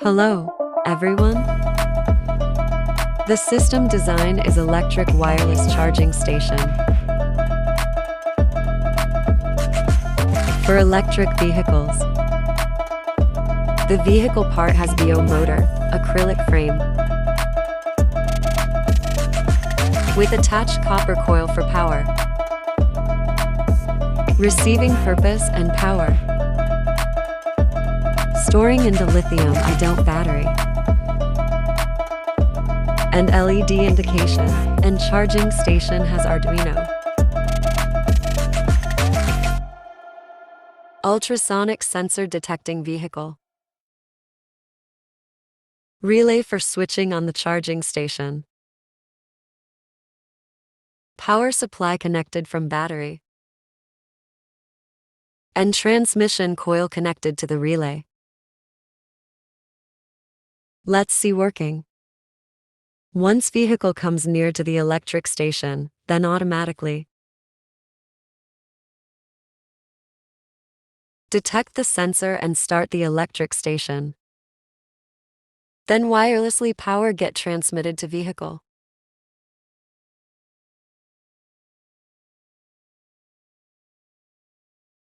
Hello, everyone. The system design is electric wireless charging station for electric vehicles. The vehicle part has VO motor, acrylic frame, with attached copper coil for power, receiving purpose and power, storing into lithium-ion battery, and LED indication, and charging station has Arduino. Ultrasonic sensor detecting vehicle. Relay for switching on the charging station. Power supply connected from battery. And transmission coil connected to the relay. Let's see working. Once vehicle comes near to the electric station, then automatically detect the sensor and start the electric station. Then wirelessly power get transmitted to vehicle.